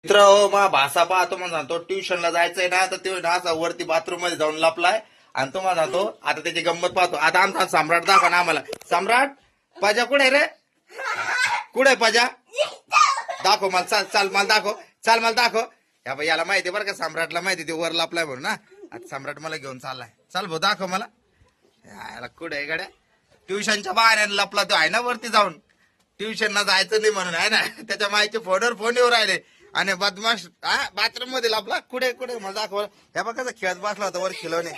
मित्र हो मा भाषा पाहतो म्हणून सांगतो ट्युशनला जायचंय ना तर तो ना वरती बाथरूम मध्ये जाऊन लपलाय आणि तो मला सांगतो आता त्याची गंमत पाहतो. आता आमचा सम्राट दाखवा ना आम्हाला. सम्राट पजा कुठे रे? कुठे पजा? दाखव मला. चाल चाल मला दाखव. चाल मला दाखव. या बाई याला माहिती बरं का सम्राटला माहिती ते वर लपलाय म्हणून ना. आता सम्राट मला घेऊन चाललाय. चाल भाऊ दाखव मला. याला कुठे गाड्या ट्युशनच्या बाहेर लपला तो आहे ना वरती जाऊन. ट्युशनला जायचं नाही म्हणून आहे ना. त्याच्या माहिती फोनवर फोन येऊ राहिले आणि बदमाश बाथरूम मध्ये लपला. कुठे कुठे मला दाखव. ह्या बघ कसं खेळत बसला होता वर खिलवणे.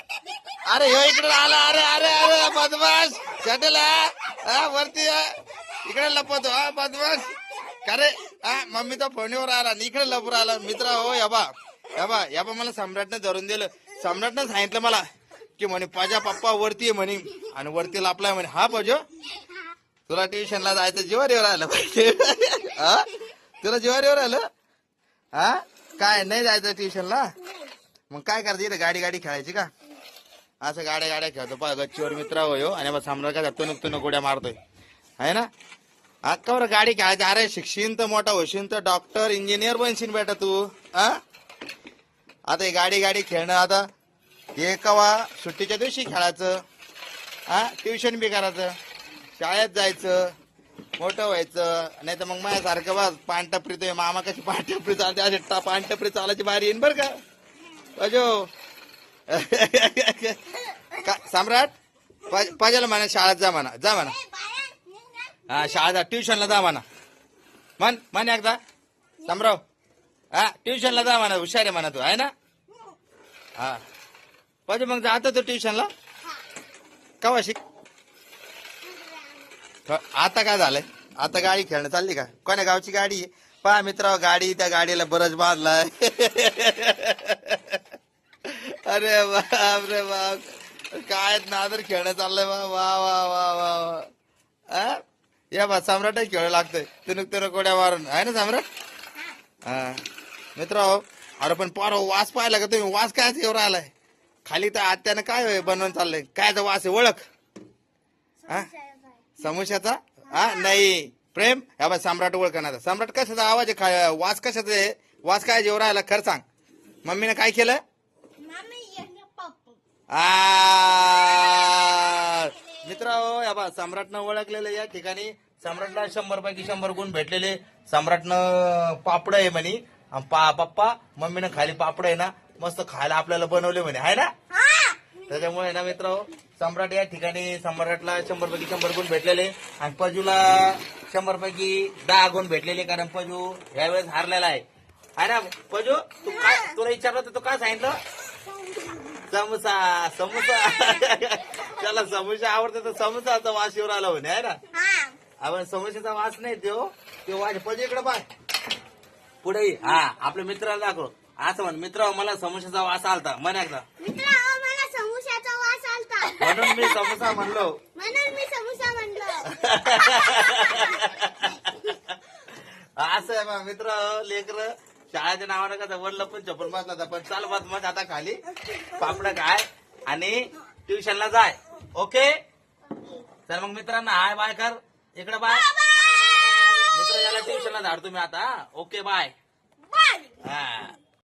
अरे ह्यो इकडे आला. अरे अरे अरे बदमाश चटेला वरती इकडे लपवतो बदमाश. का रे मम्मीचा फोनवर आला आणि इकडे लपूर आला. मित्र हो याबा मला सम्राटनं धरून दिलं. सम्राटनं सांगितलं मला की म्हणे पाजा पप्पा वरती आहे म्हणे आणि वरती लपलाय म्हणे. हा पाजो तुला ट्युशनला जायचं जीवावर येऊ राहिलं पाहिजे. तुला जीवावर येऊ राहिलं काय नाही जायचं ट्युशनला मग काय करायचं इथे गाडी गाडी खेळायची का? असं गाड्या खेळतो पा गच्चीवर मित्र हो आणि मग सम्राट काय तुनक गोड्या मारतोय आहे ना. का बरं गाडी खेळायची? अरे शिकशील तर मोठा होशील तर डॉक्टर इंजिनियर बनशील बेटा तू. आता ही गाडी खेळणं आता हे कवा सुट्टीच्या दिवशी खेळायचं. ट्युशन बी करायचं शाळेत जायचं मोठं व्हायचं. नाही तर मग माझ्यासारखं बस पानटपरी तो मामा कशी पानटपरी चालते असे पानटपरी चालायची बारी येईन बरं का अजो. सम्राट पाहिजे म्हणा शाळेत जा म्हणा. हा शाळेत जा ट्युशनला जा म्हणा. म्हण एकदा सम्राव ट्युशनला जा म्हणा. हुशार आहे म्हणा तू आहे ना. हा पाहिजे मग जातो तू ट्युशनला कवा शिक. आता काय झालंय? आता गाडी खेळणं चालली का? कोण्या गावची गाडी आहे? पहा मित्र गाडी त्या गाडीला बरंच बांधलाय. अरे बाप रे बाप काय नादर खेळणं चाललंय वा वा वा वा वा. या बा सम्राटही खेळ लागतोय तुनक कोड्या मारून आहे ना सम्राट. मित्र अरे पण पार वास पाहिला का तुम्ही? वास काय येऊ राहिलाय खाली तर आत्यानं काय बनवून चाललंय? कायचा वास आहे ओळख? समोशाचा नाही प्रेम. ह्या बा सम्राट ओळखणार. सम्राट कशाचा आवाज आहे? वास कशाचा आहे? वास काय जेव राहिला खरं सांग. मम्मीने काय केलं? मित्र हो या बा सम्राटनं ओळखलेलं या ठिकाणी. सम्राटला 100 पैकी 100 गुण भेटलेले. सम्राटनं पापड आहे म्हणे. पप्पा मम्मीनं खाली पापड आहे ना मस्त खायला आपल्याला बनवले म्हणे आहे ना. त्याच्यामुळे ना मित्र सम्राट या ठिकाणी सम्राटला 100 पैकी 100 गुण भेटलेले आणि पजूला 100 पैकी 10 गुण भेटलेले कारण पजू यावेळेस हारलेला आहे ना. पजू तू काय तुला विचारलं तर तू काय सांगितलं? समोसा त्याला समोसा आवडतो तर समोसाचा वास येऊन आला म्हणे आहे ना. आपण समोसाचा वास नाही तो वास. पजू इकडे पाय पुढे आपल्या मित्राला दाखव. असं म्हण मित्र मला समोसाचा वास आलता म्हण एकदा. म्हणून मी समोसा म्हणलो. असं आहे मग मित्र लेकर शाळेच्या नावानं का वरलं पण चपल बसला पण चाल मग आता खाली पापड काय आणि ट्युशनला जाय. ओके तर मग मित्रांना हाय बाय कर इकडे बाय. मित्र याला ट्युशनला धाडतो मी आता. Okay bye.